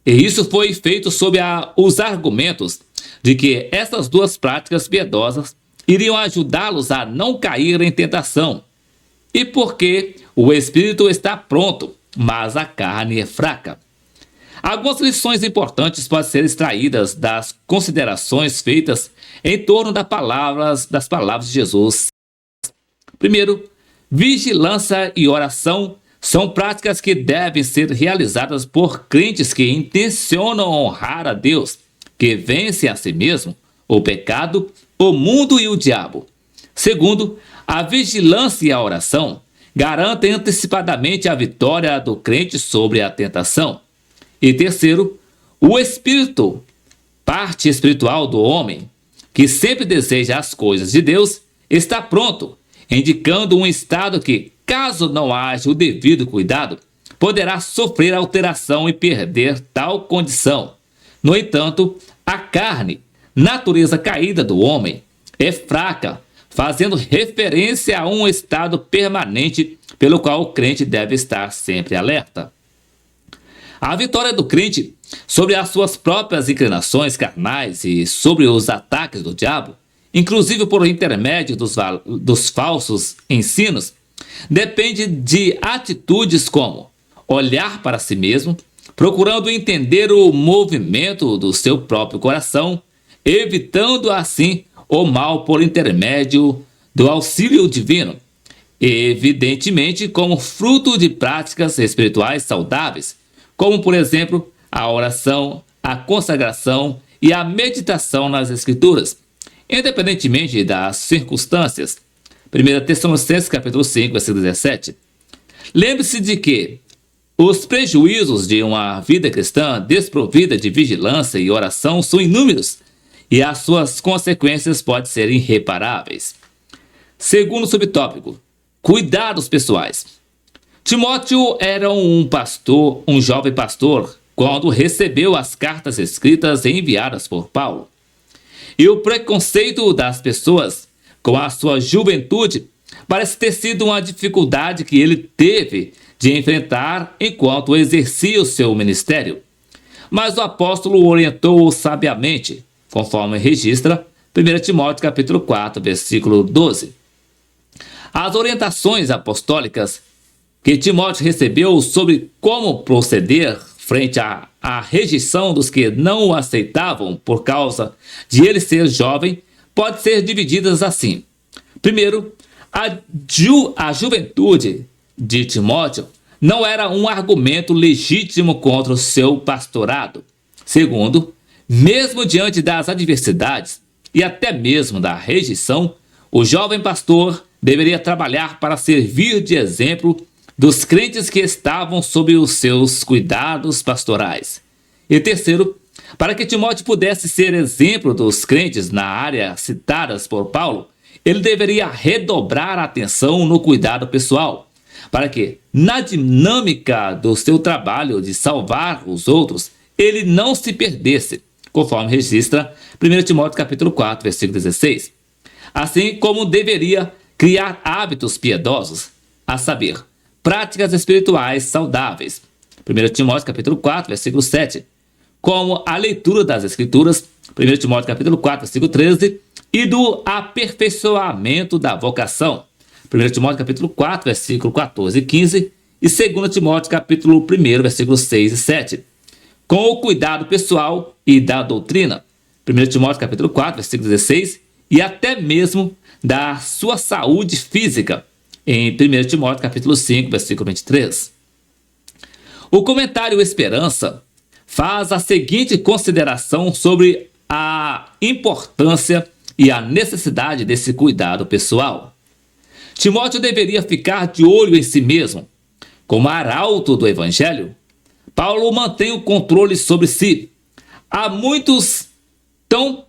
E isso foi feito sob os argumentos de que essas duas práticas piedosas iriam ajudá-los a não cair em tentação, e porque o espírito está pronto, mas a carne é fraca. Algumas lições importantes podem ser extraídas das considerações feitas em torno das palavras de Jesus. Primeiro, vigilância e oração são práticas que devem ser realizadas por crentes que intencionam honrar a Deus, que vencem a si mesmo, o pecado, o mundo e o diabo. Segundo, a vigilância e a oração garantem antecipadamente a vitória do crente sobre a tentação. E terceiro, o espírito, parte espiritual do homem, que sempre deseja as coisas de Deus, está pronto, indicando um estado que, caso não haja o devido cuidado, poderá sofrer alteração e perder tal condição. No entanto, a carne, natureza caída do homem, é fraca, fazendo referência a um estado permanente pelo qual o crente deve estar sempre alerta. A vitória do crente sobre as suas próprias inclinações carnais e sobre os ataques do diabo, inclusive por intermédio dos falsos ensinos, depende de atitudes como olhar para si mesmo, procurando entender o movimento do seu próprio coração, evitando assim o mal por intermédio do auxílio divino, evidentemente como fruto de práticas espirituais saudáveis, como por exemplo a oração, a consagração e a meditação nas Escrituras, independentemente das circunstâncias. 1 Tessalonicenses capítulo 5, versículo 17. Lembre-se de que os prejuízos de uma vida cristã desprovida de vigilância e oração são inúmeros e as suas consequências podem ser irreparáveis. Segundo subtópico, cuidados pessoais. Timóteo era um jovem pastor, quando recebeu as cartas escritas e enviadas por Paulo. E o preconceito das pessoas com a sua juventude parece ter sido uma dificuldade que ele teve de enfrentar enquanto exercia o seu ministério. Mas o apóstolo orientou-o sabiamente, conforme registra 1 Timóteo capítulo 4, versículo 12. As orientações apostólicas que Timóteo recebeu sobre como proceder frente à rejeição dos que não o aceitavam por causa de ele ser jovem, pode ser divididas assim. Primeiro, a juventude de Timóteo não era um argumento legítimo contra o seu pastorado. Segundo, mesmo diante das adversidades e até mesmo da rejeição, o jovem pastor deveria trabalhar para servir de exemplo dos crentes que estavam sob os seus cuidados pastorais. E terceiro, para que Timóteo pudesse ser exemplo dos crentes na área citadas por Paulo, ele deveria redobrar a atenção no cuidado pessoal, para que, na dinâmica do seu trabalho de salvar os outros, ele não se perdesse, conforme registra 1 Timóteo capítulo 4, versículo 16. Assim como deveria criar hábitos piedosos, a saber, práticas espirituais saudáveis. 1 Timóteo capítulo 4, versículo 7. Como a leitura das Escrituras, 1 Timóteo capítulo 4, versículo 13, e do aperfeiçoamento da vocação, 1 Timóteo capítulo 4, versículo 14 e 15, e 2 Timóteo capítulo 1, versículos 6 e 7. Com o cuidado pessoal e da doutrina, 1 Timóteo capítulo 4, versículo 16, e até mesmo da sua saúde física, em 1 Timóteo capítulo 5, versículo 23. O comentário Esperança faz a seguinte consideração sobre a importância e a necessidade desse cuidado pessoal. Timóteo deveria ficar de olho em si mesmo. Como arauto do Evangelho, Paulo mantém o controle sobre si. Há muitos tão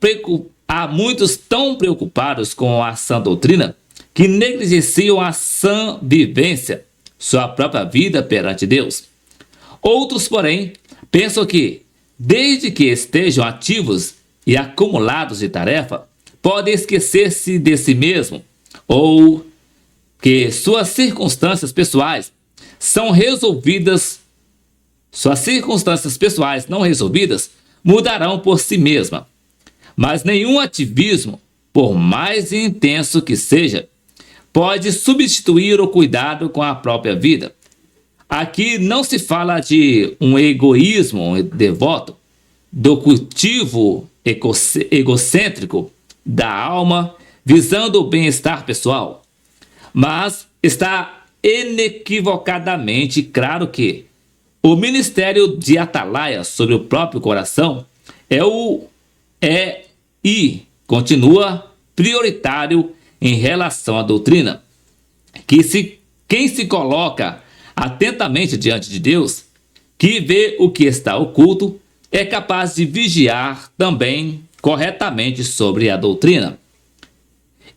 preocupados com a sã doutrina que negligenciam a sã vivência, sua própria vida perante Deus. Outros, porém, pensam que, desde que estejam ativos e acumulados de tarefa, podem esquecer-se de si mesmo, ou que suas circunstâncias pessoais não resolvidas mudarão por si mesma. Mas nenhum ativismo, por mais intenso que seja, pode substituir o cuidado com a própria vida. Aqui não se fala de um egoísmo devoto, do cultivo egocêntrico da alma visando o bem-estar pessoal, mas está inequivocadamente claro que o ministério de atalaia sobre o próprio coração é e continua prioritário em relação à doutrina, quem se coloca atentamente diante de Deus, que vê o que está oculto, é capaz de vigiar também corretamente sobre a doutrina.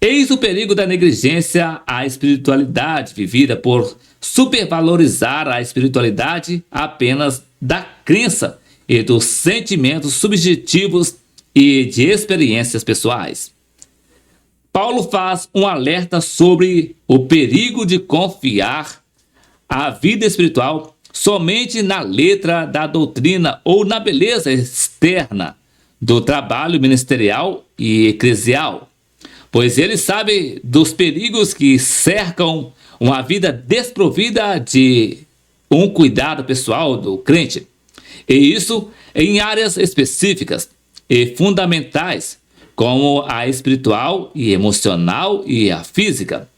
Eis o perigo da negligência à espiritualidade vivida por supervalorizar a espiritualidade apenas da crença e dos sentimentos subjetivos e de experiências pessoais. Paulo faz um alerta sobre o perigo de confiar a vida espiritual somente na letra da doutrina ou na beleza externa do trabalho ministerial e eclesial, pois ele sabe dos perigos que cercam uma vida desprovida de um cuidado pessoal do crente, e isso em áreas específicas e fundamentais, como a espiritual e emocional e a física.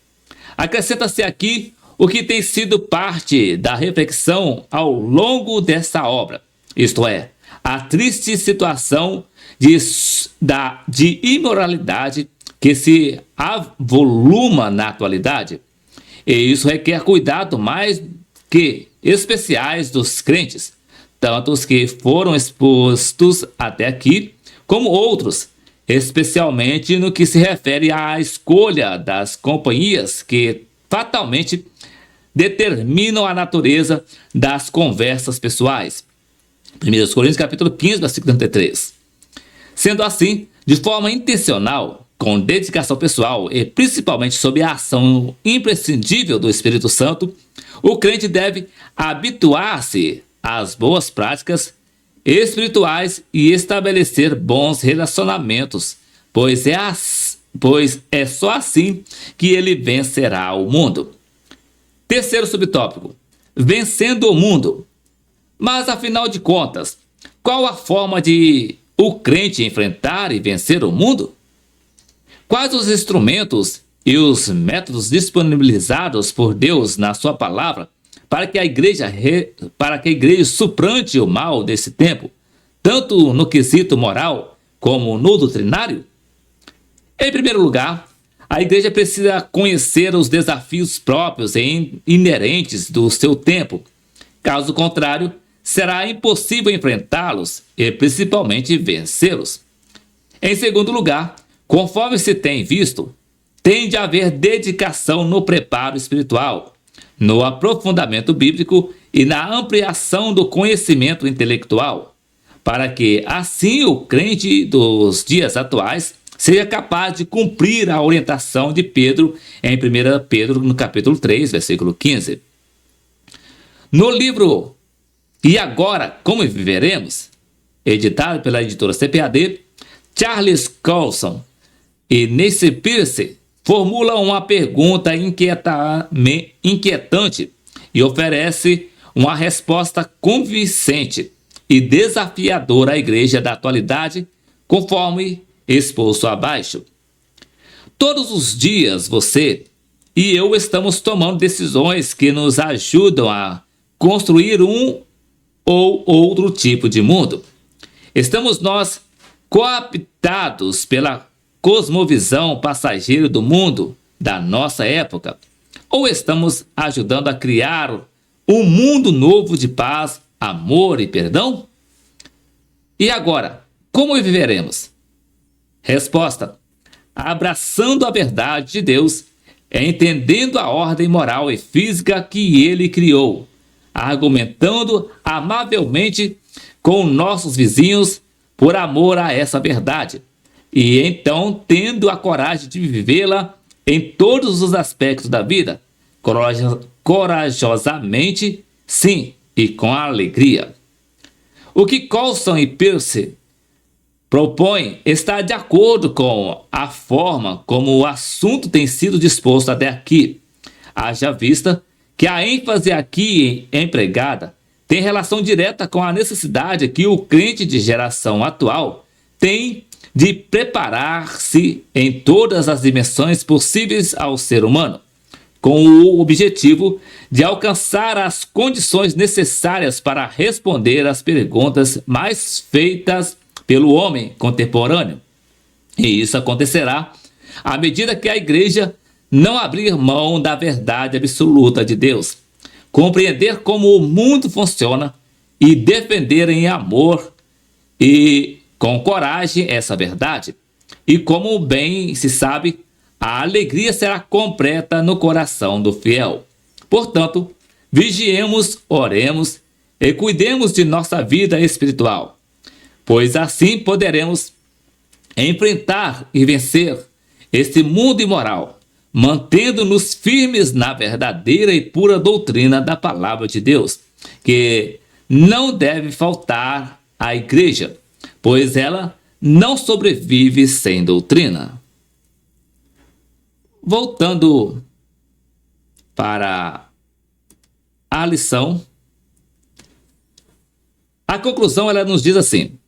Acrescenta-se aqui o que tem sido parte da reflexão ao longo dessa obra, isto é, a triste situação de imoralidade que se avoluma na atualidade. E isso requer cuidado mais que especiais dos crentes, tanto os que foram expostos até aqui, como outros, especialmente no que se refere à escolha das companhias que fatalmente determinam a natureza das conversas pessoais. 1 Coríntios capítulo 15, versículo 33. Sendo assim, de forma intencional, com dedicação pessoal e principalmente sob a ação imprescindível do Espírito Santo, o crente deve habituar-se às boas práticas espirituais e estabelecer bons relacionamentos, pois é só assim que ele vencerá o mundo. Terceiro subtópico: vencendo o mundo. Mas, afinal de contas, qual a forma de o crente enfrentar e vencer o mundo? Quais os instrumentos e os métodos disponibilizados por Deus na sua palavra para que a igreja suplante o mal desse tempo, tanto no quesito moral como no doutrinário? Em primeiro lugar, a igreja precisa conhecer os desafios próprios e inerentes do seu tempo. Caso contrário, será impossível enfrentá-los e principalmente vencê-los. Em segundo lugar, conforme se tem visto, tem de haver dedicação no preparo espiritual, no aprofundamento bíblico e na ampliação do conhecimento intelectual, para que assim o crente dos dias atuais seja capaz de cumprir a orientação de Pedro em 1 Pedro, no capítulo 3, versículo 15. No livro E Agora, Como Viveremos?, editado pela editora CPAD, Charles Colson e Nancy Pearce formulam uma pergunta inquietante e oferece uma resposta convincente e desafiadora à igreja da atualidade, conforme exposto abaixo. Todos os dias você e eu estamos tomando decisões que nos ajudam a construir um ou outro tipo de mundo. Estamos nós cooptados pela cosmovisão passageira do mundo da nossa época, ou estamos ajudando a criar um mundo novo de paz, amor e perdão? E agora, como viveremos? Resposta: abraçando a verdade de Deus, entendendo a ordem moral e física que Ele criou, argumentando amavelmente com nossos vizinhos por amor a essa verdade, e então tendo a coragem de vivê-la em todos os aspectos da vida, corajosamente, sim, e com alegria. O que Colson e Pearce propõem está de acordo com a forma como o assunto tem sido disposto até aqui. Haja vista que a ênfase aqui empregada tem relação direta com a necessidade que o crente de geração atual tem de preparar-se em todas as dimensões possíveis ao ser humano, com o objetivo de alcançar as condições necessárias para responder às perguntas mais feitas pelo homem contemporâneo. E isso acontecerá à medida que a igreja não abrir mão da verdade absoluta de Deus, compreender como o mundo funciona e defender em amor e com coragem essa verdade. E como bem se sabe, a alegria será completa no coração do fiel. Portanto, vigiemos, oremos e cuidemos de nossa vida espiritual, pois assim poderemos enfrentar e vencer este mundo imoral, mantendo-nos firmes na verdadeira e pura doutrina da palavra de Deus, que não deve faltar à igreja, pois ela não sobrevive sem doutrina. Voltando para a lição, a conclusão ela nos diz assim: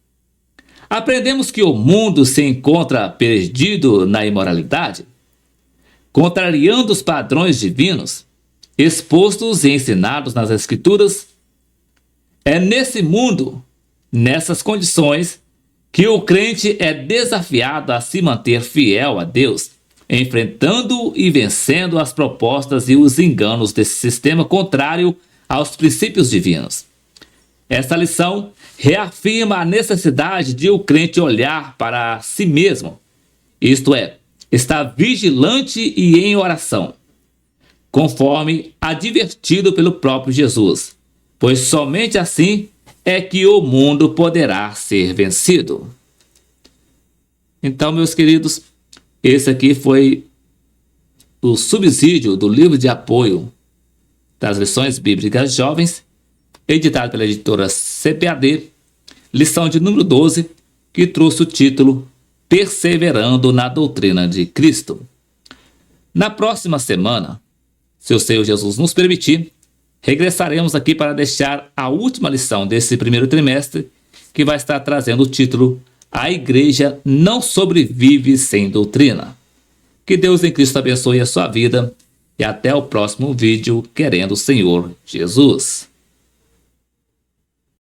aprendemos que o mundo se encontra perdido na imoralidade, contrariando os padrões divinos expostos e ensinados nas Escrituras. É nesse mundo, nessas condições, que o crente é desafiado a se manter fiel a Deus, enfrentando e vencendo as propostas e os enganos desse sistema contrário aos princípios divinos. Esta lição reafirma a necessidade de o crente olhar para si mesmo, isto é, estar vigilante e em oração, conforme advertido pelo próprio Jesus, pois somente assim é que o mundo poderá ser vencido. Então, meus queridos, esse aqui foi o subsídio do livro de apoio das lições bíblicas jovens, editado pela editora CPAD, lição de número 12, que trouxe o título Perseverando na Doutrina de Cristo. Na próxima semana, se o Senhor Jesus nos permitir, regressaremos aqui para deixar a última lição desse primeiro trimestre, que vai estar trazendo o título A Igreja não sobrevive sem doutrina. Que Deus em Cristo abençoe a sua vida e até o próximo vídeo, querendo o Senhor Jesus.